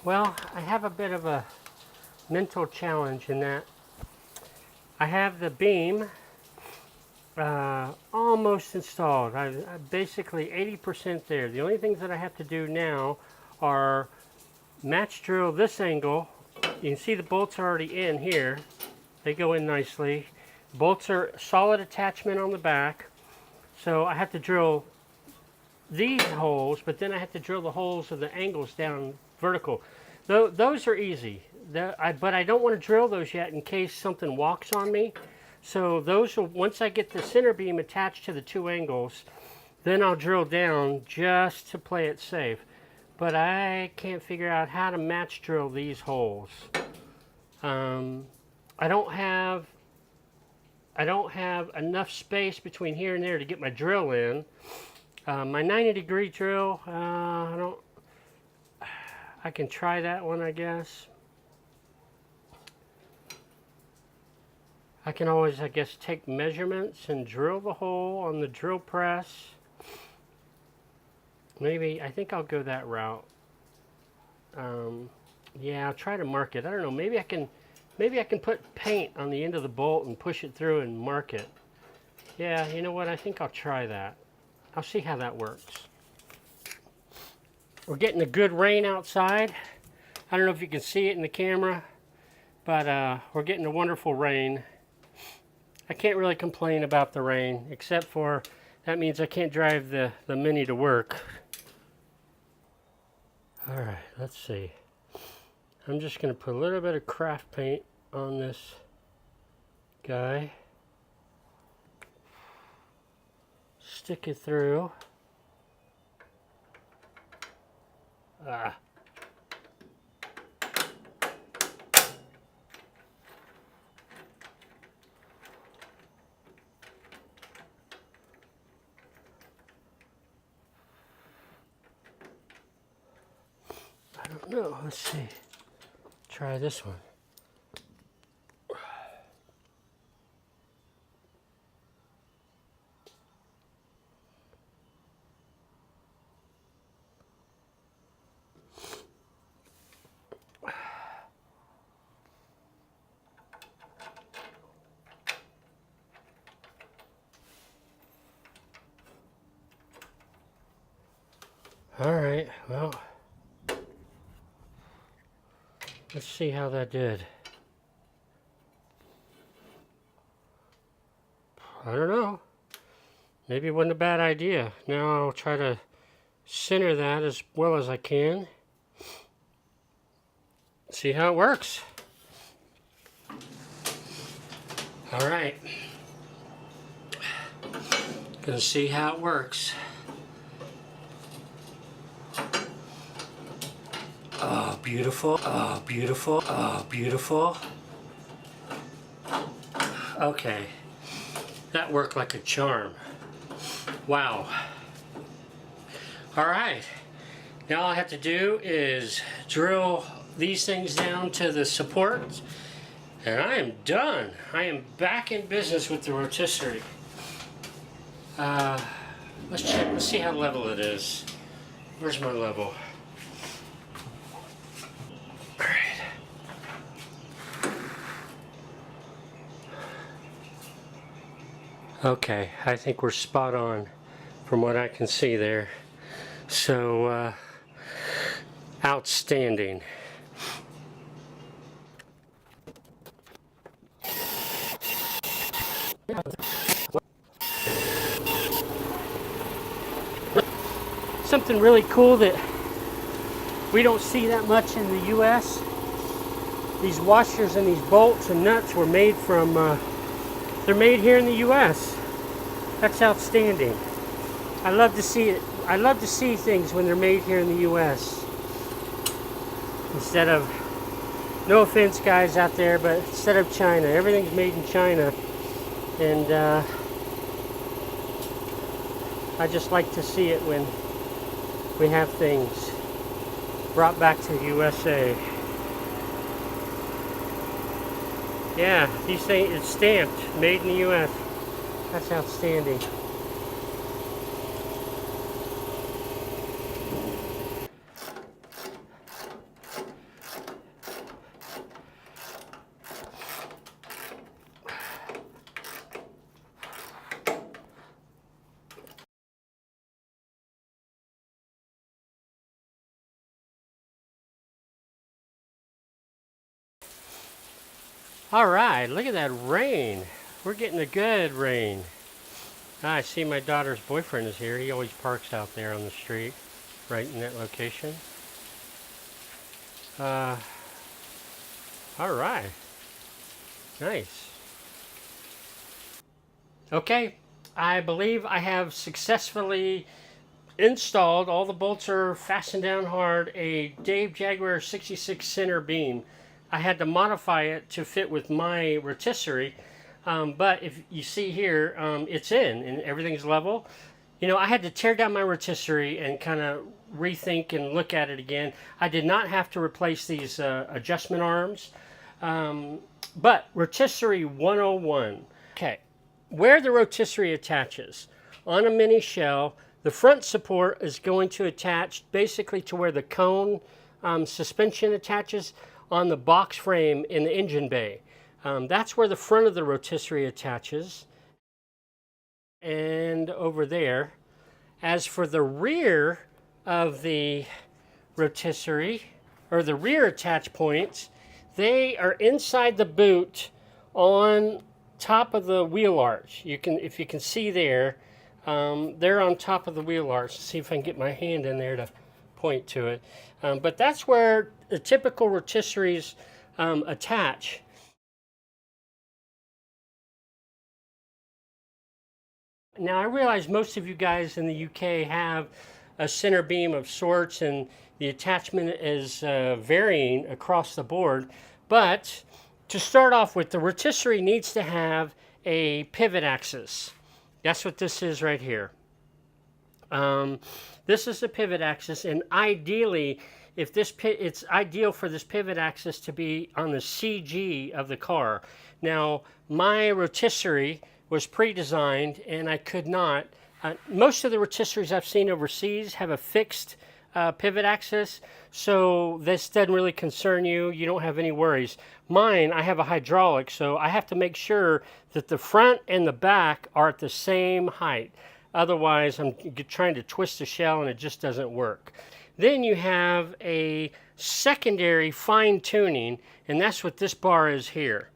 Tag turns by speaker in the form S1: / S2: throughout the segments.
S1: Well, I have a bit of a mental challenge in that I have the beam almost installed. I'm basically 80% there. The only things that I have to do now are match drill this angle. You can see the bolts are already in here. They go in nicely. Bolts are solid attachment on the back. So I have to drill these holes, but then I have to drill the holes of the angles down vertical. Those are easy. But I don't want to drill those yet in case something walks on me. So those will, once I get the center beam attached to the two angles, then I'll drill down just to play it safe. But I can't figure out how to match drill these holes. I don't have enough space between here and there to get my drill in. My 90-degree drill, I can try that one, I guess. I can always, I guess, take measurements and drill the hole on the drill press. Maybe, I think I'll go that route. Yeah, I'll try to mark it. I don't know, maybe I can put paint on the end of the bolt and push it through and mark it. Yeah, you know what, I think I'll try that. I'll see how that works. We're getting a good rain outside. I don't know if you can see it in the camera, but we're getting a wonderful rain. I can't really complain about the rain, except for that means I can't drive the Mini to work. All right, let's see. I'm just going to put a little bit of craft paint on this guy. Stick it through. I don't know, let's see. Try this one. All right, well, let's see how that did. I don't know. Maybe it wasn't a bad idea. Now I'll try to center that as well as I can. See how it works. All right. Gonna see how it works. Oh, beautiful. Oh, beautiful. Oh, beautiful. Okay. That worked like a charm. Wow. All right. Now all I have to do is drill these things down to the supports, and I am done. I am back in business with the rotisserie. Let's check. Let's see how level it is. Where's my level? Okay, I think we're spot on from what I can see there. So, outstanding. Something really cool that we don't see that much in the US. These washers and these bolts and nuts were made from they're made here in the U.S. That's outstanding. I love to see it. I love to see things when they're made here in the U.S. Instead of, no offense guys out there, but instead of China. Everything's made in China. And I just like to see it when we have things brought back to the USA. Yeah, these things, it's stamped, made in the U.S. That's outstanding. All right, look at that rain. We're getting a good rain. I see my daughter's boyfriend is here. He always parks out there on the street, right in that location. All right, nice. Okay, I believe I have successfully installed, all the bolts are fastened down hard, a Dave Jaguar 66 center beam. I had to modify it to fit with my rotisserie, but if you see here, it's in and everything's level. You know, I had to tear down my rotisserie and kind of rethink and look at it again. I did not have to replace these adjustment arms, but rotisserie 101. Okay, where the rotisserie attaches on a mini shell, the front support is going to attach basically to where the cone suspension attaches on the box frame in the engine bay. That's where the front of the rotisserie attaches. And over there. As for the rear of the rotisserie, or the rear attach points, they are inside the boot on top of the wheel arch. You can, if you can see there, they're on top of the wheel arch. Let's see if I can get my hand in there to point to it. But that's where the typical rotisseries attach. Now I realize most of you guys in the UK have a center beam of sorts and the attachment is varying across the board. But to start off with, the rotisserie needs to have a pivot axis. That's what this is right here. This is the pivot axis, and ideally, if this it's ideal for this pivot axis to be on the CG of the car. Now, my rotisserie was pre-designed, and I could not. Most of the rotisseries I've seen overseas have a fixed pivot axis, so this doesn't really concern you. You don't have any worries. Mine, I have a hydraulic, so I have to make sure that the front and the back are at the same height. Otherwise, I'm trying to twist the shell and it just doesn't work. Then you have a secondary fine tuning, and that's what this bar is here.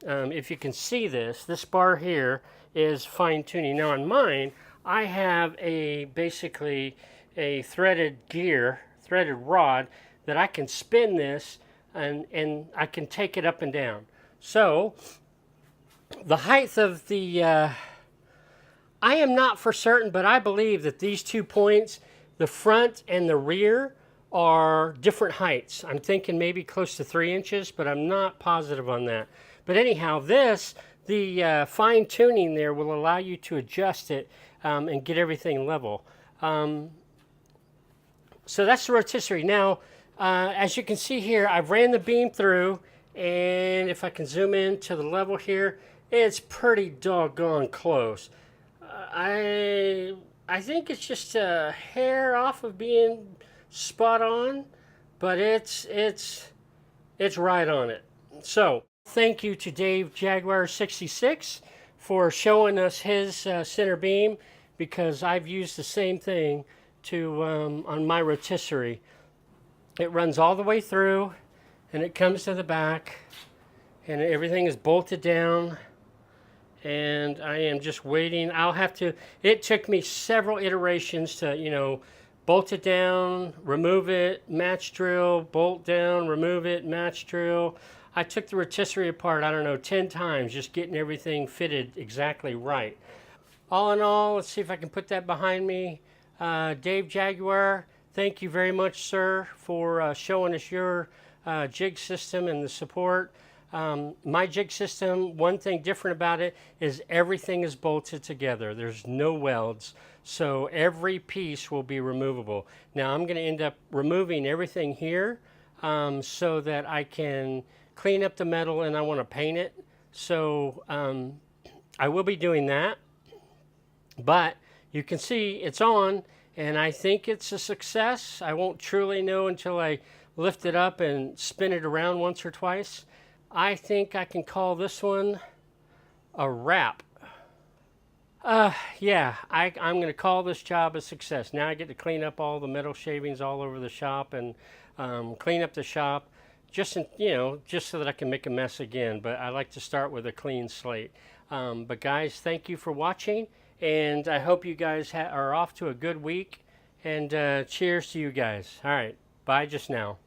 S1: If you can see this, this bar here is fine tuning. Now on mine, I have basically a threaded gear, threaded rod that I can spin this and I can take it up and down. So the height of the, I am not for certain, but I believe that these 2 points, the front and the rear, are different heights. I'm thinking maybe close to 3 inches, but I'm not positive on that. But anyhow, the fine tuning there will allow you to adjust it and get everything level. So that's the rotisserie. Now, as you can see here, I've ran the beam through, and if I can zoom in to the level here, it's pretty doggone close. I think it's just a hair off of being spot on, but it's right on it. So thank you to Dave Jaguar 66 for showing us his center beam, because I've used the same thing to on my rotisserie. It runs all the way through and it comes to the back and everything is bolted down, and I am just waiting. It took me several iterations to, you know, bolt it down, remove it, match drill, bolt down, remove it, match drill. I took the rotisserie apart, I don't know, 10 times, just getting everything fitted exactly right. All in all, let's see if I can put that behind me. Dave Jaguar, thank you very much, sir, for showing us your jig system and the support. My jig system, one thing different about it is everything is bolted together. There's no welds, so every piece will be removable. Now I'm going to end up removing everything here so that I can clean up the metal, and I want to paint it. So I will be doing that, but you can see it's on, and I think it's a success. I won't truly know until I lift it up and spin it around once or twice. I think I can call this one a wrap. Yeah, I'm going to call this job a success. Now I get to clean up all the metal shavings all over the shop and clean up the shop. just just so that I can make a mess again. But I like to start with a clean slate. But guys, thank you for watching, and I hope you guys are off to a good week. And cheers to you guys. All right, bye just now.